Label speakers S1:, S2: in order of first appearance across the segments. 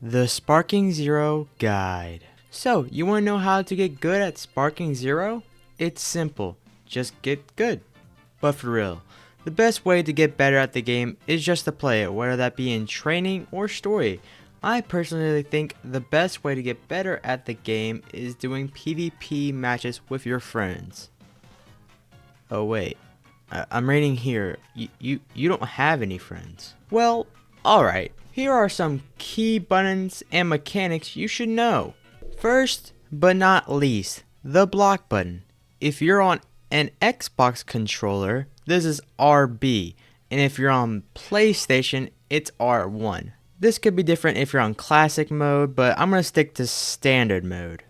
S1: The Sparking Zero Guide. So, you want to know how to get good at Sparking Zero? It's simple. Just get good. But for real, the best way to get better at the game is just to play it, whether that be in training or story. I personally think the best way to get better at the game is doing PvP matches with your friends. Oh wait, I'm reading here, you don't have any friends. Well, alright, here are some key buttons and mechanics you should know. First, but not least, the block button. If you're on an Xbox controller, this is RB, and if you're on PlayStation, it's R1. This could be different if you're on classic mode, but I'm going to stick to standard mode.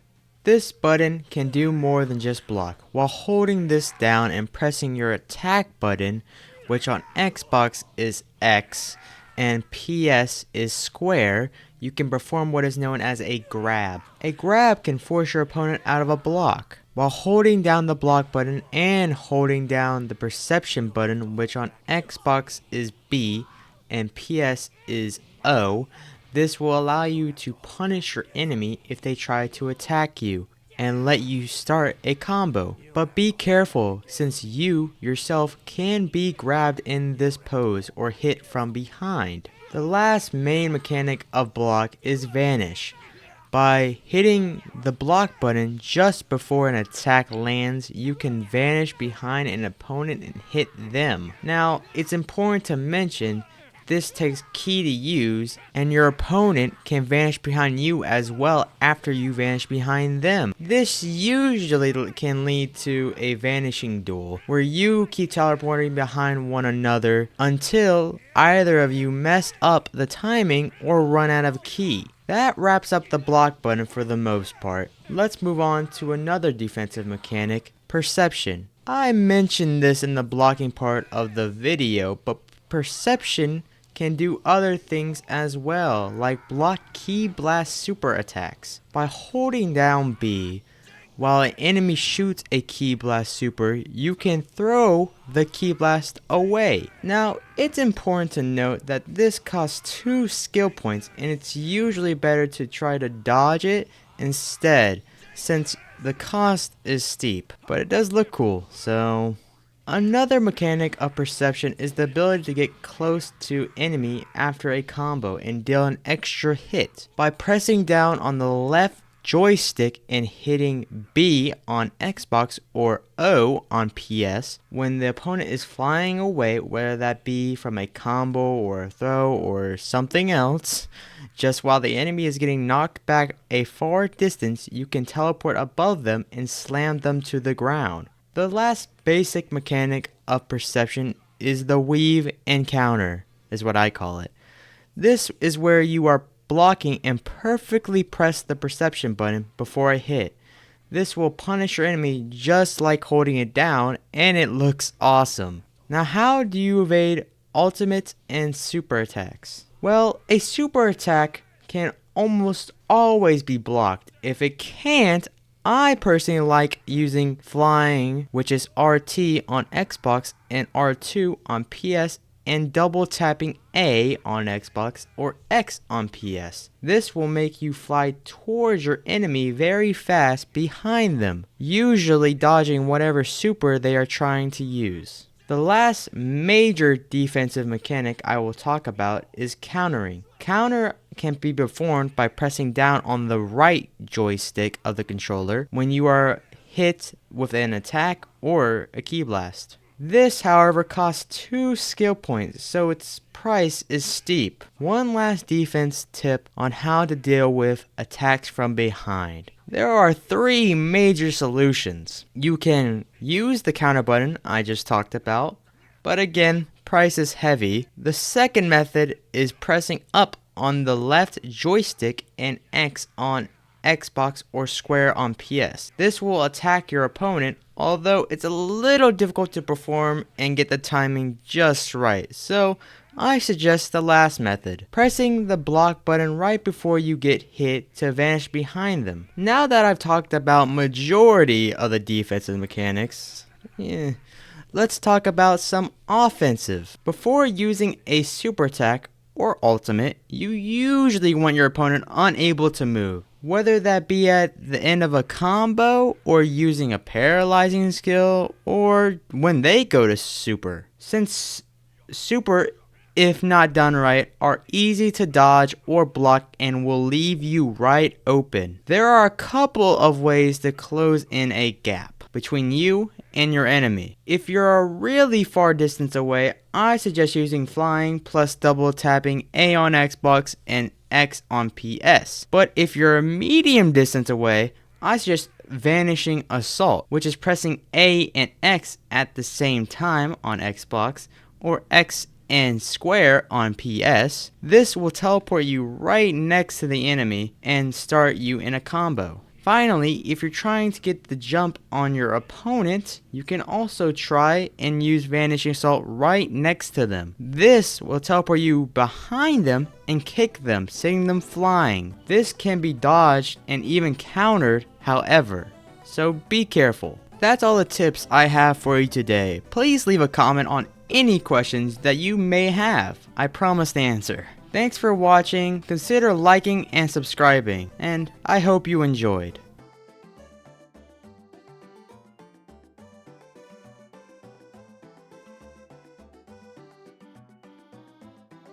S1: This button can do more than just block. While holding this down and pressing your attack button, which on Xbox is X and PS is square, you can perform what is known as a grab. A grab can force your opponent out of a block. While holding down the block button and holding down the perception button, which on Xbox is B and PS is O, this will allow you to punish your enemy if they try to attack you and let you start a combo. But be careful, since you yourself can be grabbed in this pose or hit from behind. The last main mechanic of block is Vanish. By hitting the block button just before an attack lands, you can vanish behind an opponent and hit them. Now, it's important to mention this takes key to use, and your opponent can vanish behind you as well after you vanish behind them. This usually can lead to a vanishing duel, where you keep teleporting behind one another until either of you mess up the timing or run out of ki. That wraps up the block button for the most part. Let's move on to another defensive mechanic, perception. I mentioned this in the blocking part of the video, but perception can do other things as well, like block ki blast super attacks. By holding down B, while an enemy shoots a ki blast super, you can throw the ki blast away. Now, it's important to note that this costs 2 skill points, and it's usually better to try to dodge it instead, since the cost is steep, but it does look cool, so. Another mechanic of perception is the ability to get close to enemy after a combo and deal an extra hit. By pressing down on the left joystick and hitting B on Xbox or O on PS, when the opponent is flying away, whether that be from a combo or a throw or something else, just while the enemy is getting knocked back a far distance, you can teleport above them and slam them to the ground. The last basic mechanic of perception is the weave and counter, is what I call it. This is where you are blocking and perfectly press the perception button before a hit. This will punish your enemy just like holding it down, and it looks awesome. Now, how do you evade ultimates and super attacks? Well, a super attack can almost always be blocked. If it can't, I personally like using flying, which is RT on Xbox and R2 on PS, and double tapping A on Xbox or X on PS. This will make you fly towards your enemy very fast behind them, usually dodging whatever super they are trying to use. The last major defensive mechanic I will talk about is countering. Counter can be performed by pressing down on the right joystick of the controller when you are hit with an attack or a ki blast. This, however, costs 2 skill points, so its price is steep. One last defense tip on how to deal with attacks from behind. There are 3 major solutions. You can use the counter button I just talked about, but again, price is heavy. The second method is pressing up on the left joystick and X on Xbox or square on PS. This will attack your opponent, although it's a little difficult to perform and get the timing just right. So I suggest the last method, pressing the block button right before you get hit to vanish behind them. Now that I've talked about majority of the defensive mechanics, let's talk about some offensive. Before using a super attack or ultimate, you usually want your opponent unable to move, whether that be at the end of a combo or using a paralyzing skill or when they go to super. Since super, if not done right, are easy to dodge or block and will leave you right open. There are a couple of ways to close in a gap between you and your enemy. If you're a really far distance away, I suggest using flying plus double tapping A on Xbox and X on PS. But if you're a medium distance away, I suggest vanishing assault, which is pressing A and X at the same time on Xbox, or X and square on PS. This will teleport you right next to the enemy and start you in a combo. Finally, if you're trying to get the jump on your opponent, you can also try and use Vanishing Assault right next to them. This will teleport you behind them and kick them, sending them flying. This can be dodged and even countered, however, so be careful. That's all the tips I have for you today. Please leave a comment on any questions that you may have. I promise to answer. Thanks for watching, consider liking and subscribing, and I hope you enjoyed.